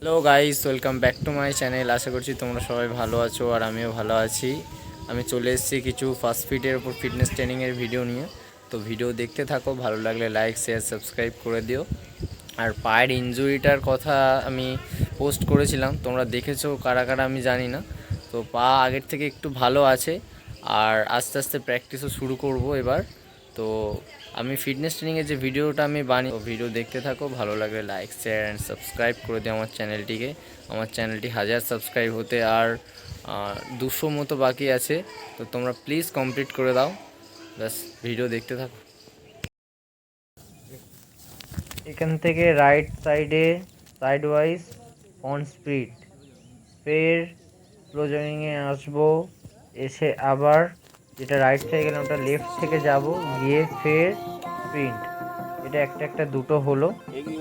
Hello guys, welcome back to my channel. আশা করছি তোমরা সবাই ভালো আছো আর আমিও ভালো আছি। আমি চলে এসেছি কিছু ফাস্ট ফিটের ওপর ফিটনেস ট্রেনিংয়ের ভিডিও নিয়ে। তো ভিডিও দেখতে থাকো, ভালো লাগলে লাইক শেয়ার সাবস্ক্রাইব করে দিও। আর পায়ের ইনজুরিটার কথা আমি পোস্ট করেছিলাম, তোমরা দেখেছো কারা কারা আমি জানি না। তো পা আগের থেকে একটু ভালো আছে আর আস্তে আস্তে প্র্যাকটিসও শুরু করব এবার। তো আমি ফিটনেস ট্রেনিংয়ের যে ভিডিওটা আমি বানিয়ে ভিডিও দেখতে থাকো, ভালো লাগলে লাইক শেয়ার অ্যান্ড সাবস্ক্রাইব করে দিও আমার চ্যানেলটিকে। আমার চ্যানেলটি 1000 সাবস্ক্রাইব হতে আর 200 মতো বাকি আছে। তো তোমরা প্লিজ কমপ্লিট করে দাও। ব্যাস, ভিডিও দেখতে থাকো। এখান থেকে রাইট সাইডে সাইড ওয়াইজ অন স্পিড, ফের স্লো জয়িংয়ে আসবো, এসে আবার যেটা রাইট থেকে গেলাম ওটা লেফট থেকে যাব, গিয়ে ফের স্প্রিন্ট। এটা একটা একটা দুটো হলো।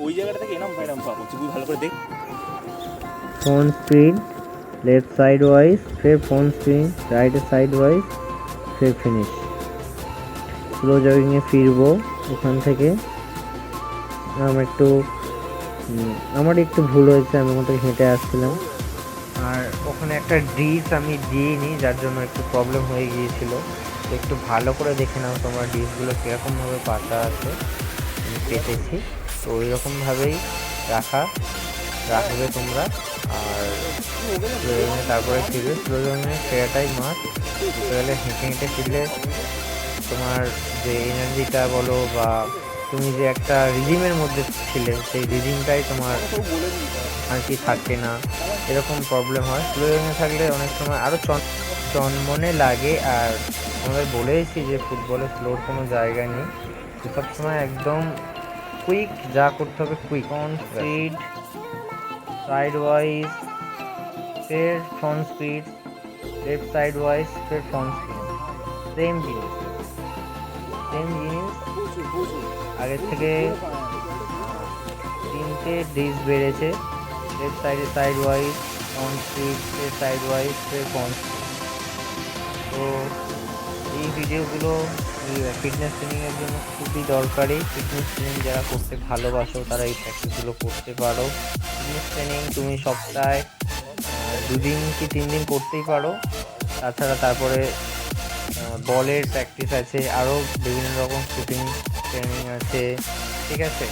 ওই জায়গাটা থেকে এনাম ম্যাডাম পাবো, তুই ভালো করে দেখ। Front sprint left side wise, ফের front sprint right side wise, ফের ফিনিশ। স্লো জগিংয়ে ফিরবো ওখান থেকে। আমার একটু ভুল হয়েছে, আমি ওখান থেকে হেঁটে আসছিলাম আর ওখানে একটা ডিস আমি দিইনি, যার জন্য একটু প্রবলেম হয়ে গিয়েছিল। একটু ভালো করে দেখে নাও তোমরা ডিসগুলো কীরকমভাবে পাতা আছে। আমি পেতেছি, তো ওই রকমভাবেই রাখবে তোমরা। আর তারপরে ফিরবে, স্লো জগিংয়ে ফেরাটাই মাস্ট। বলতে গেলে হেঁটে হেঁটে ফিরলে তোমার যে এনার্জিটা বলো বা তুমি যে একটা রিদিমের মধ্যে ছিলে, সেই রিদিমটাই তোমার আর কি থাকছে না, এরকম প্রবলেম হয়। স্লো জগিংয়ে থাকলে অনেক সময় আরও চনমনে লাগে। আর আমাদের বলেইছি যে ফুটবলে স্লোর কোনো জায়গা নেই, সব সময় একদম কুইক যা করতে হবে quick. On speed side wise, ফের front speed left side wise, ফের ফ্রন্ট স্পিড। সেম জিনিস আগের থেকে 3টে ডিস বেড়েছে। লেফট সাইডে সাইড ওয়াইজ, ফ্রন্ট স্পিড, ফের সাইড ওয়াইজ, ফের ফ্রন্ট স্পিড। তো এই ভিডিওগুলো ফিটনেস ট্রেনিংয়ের জন্য খুবই দরকারি। ফিটনেস ট্রেনিং যারা করতে ভালোবাসো তারা এই প্র্যাকটিসগুলো করতে পারো। ফিটনেস ট্রেনিং তুমি সপ্তাহে 2 দিন কি 3 দিন করতেই পারো। তাছাড়া তারপরে বলের প্র্যাকটিস আছে, আরও বিভিন্ন রকম শুটিং ট্রেনিং আছে, ঠিক আছে,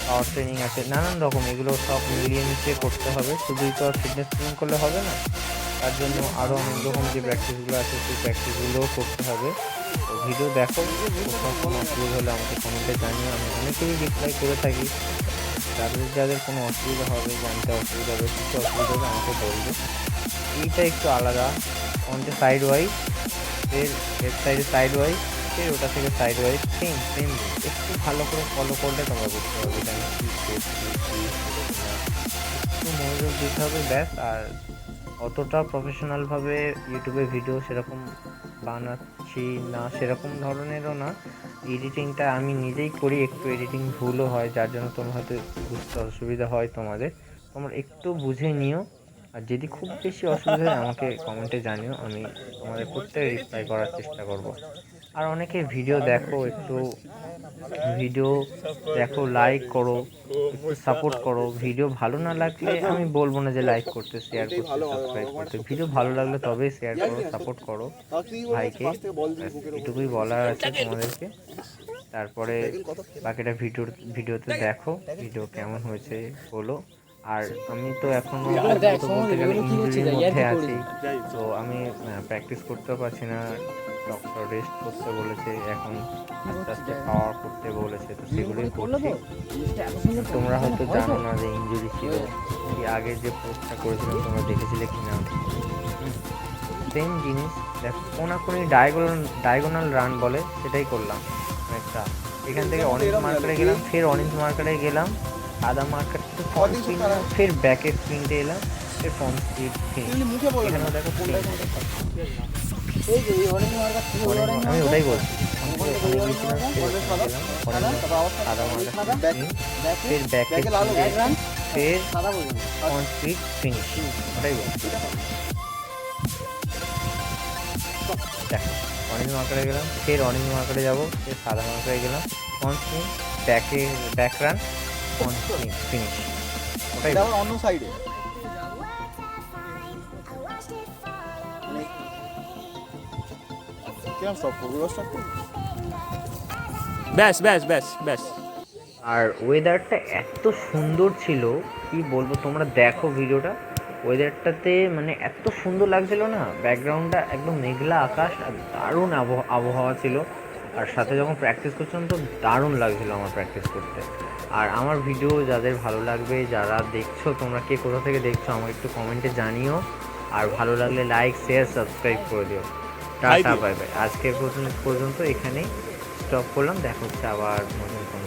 পাওয়ার ট্রেনিং আছে, নানান রকম। এগুলো সব মিলিয়ে মিশিয়ে করতে হবে, শুধুই তো আর ফিটনেস ট্রেনিং করলে হবে না। তার জন্য আরও অনেক রকম যে প্র্যাকটিসগুলো আছে সেই প্র্যাকটিসগুলোও করতে হবে। তো ভিডিও দেখো, কোথাও কোনো অসুবিধা হলে আমাকে কমেন্টে জানিও। আমি অনেকেরই রিপ্লাই করে থাকি। যাদের যাদের কোনো অসুবিধা হবে, জানতে অসুবিধা হবে, কিছু অসুবিধা হবে আমাকে বলবে। এইটা একটু আলাদা, অনটা সাইড ওয়াইজ, ফের লেফট সাইডে সাইড ওয়াইজ, ফের ওটা থেকে সাইড ওয়াইজ, সেম একটু ভালো করে ফলো করলে তোমরা বুঝতে পারবে এটা আমি কী করছি, একটু মনোযোগ দিতে হবে ব্যাস। আর অতটা প্রফেশনালভাবে ইউটিউবে ভিডিও সেরকম বানাচ্ছি না, সেরকম ধরনেরও না। এডিটিংটা আমি নিজেই করি, একটু এডিটিং ভুলও হয়, যার জন্য তোমার হয়তো বুঝতে অসুবিধা হয় তোমাদের। তোমরা একটু বুঝে নিও। আর যদি খুব বেশি অসুবিধা হয় আমাকে কমেন্টে জানিও, আমি তোমাদের প্রত্যেক রিপ্লাই করার চেষ্টা করব। আর অনেকে ভিডিও দেখো, একটু ভিডিও দেখো, লাইক করো, একটু সাপোর্ট করো। ভিডিও ভালো না লাগলে আমি বলবো না যে লাইক করতে, শেয়ার করতে, সাবস্ক্রাইব করতে। ভিডিও ভালো লাগলে তবেই শেয়ার করো, সাপোর্ট করো ভাইকে। এটুকুই বলার আছে তোমাদেরকে। তারপরে বাকিটা ভিডিওতে দেখো, ভিডিও কেমন হয়েছে বলো। আর আমি তো এখনো বলতে গেলে ইনজুরির মধ্যে আছি, তো আমি প্র্যাকটিস করতেও পারছি না। ডক্টর রেস্ট করতে বলেছে, এখন আস্তে আস্তে পাওয়ার করতে বলেছে, তো সেগুলোই করছি। তোমরা হয়তো জানো না যে ইনজুরি ছিল কি, আগের যে পোস্টটা করেছিলাম তোমরা দেখেছিলে কিনা। সেম জিনিস দেখো, কোনাকুনি ডায়াগোনাল রান বলে, সেটাই করলাম একটা। এখান থেকে অরেঞ্জ মার্কেটে গেলাম, ফের অরেঞ্জ মার্কেটে গেলাম, সাদা মার্কেট থেকে ফ্রন্ট স্পিন, ফের ব্যাকের স্প্রিন্টে এলাম, ফের ফ্রন্ট স্পিন। এখানেও দেখো আমি ওটাই বলছি, সাদা মার্কেট ফের ব্যাকের ফের ফ্রন্ট স্পিন ফিনিশ, ওটাই বলছি। দেখো অরেঞ্জ মার্কেটে গেলাম, ফের অরেঞ্জ মার্কেটে যাবো, ফের সাদা মার্কেটে গেলাম, front spin, back run, front spin finish, ওটাই অন্য সাইডে। কিরম স্টপ করবো, এবার স্টপ করবো। ব্যাস ব্যাস ব্যাস ব্যাস। আর ওয়েদারটা এত সুন্দর ছিল, কি বলবো, তোমরা দেখো ভিডিওটা। ওয়েদারটাতে মানে এত সুন্দর লাগছিল না, ব্যাকগ্রাউন্ডটা একদম মেঘলা আকাশ আর দারুণ আবহাওয়া ছিল। আর সাথে যখন প্র্যাকটিস করছিলাম তো দারুণ লাগছিল আমার প্র্যাকটিস করতে। আর আমার ভিডিও যাদের ভালো লাগবে, যারা দেখছো, তোমরা কে কোথা থেকে দেখছো আমাকে একটু কমেন্টে জানিও। আর ভালো লাগলে লাইক, শেয়ার, সাবস্ক্রাইব করে দিও। Tata, bye bye. আজকের পর্যন্ত এখানেই স্টপ করলাম, দেখা হচ্ছে আবার নতুন কোনো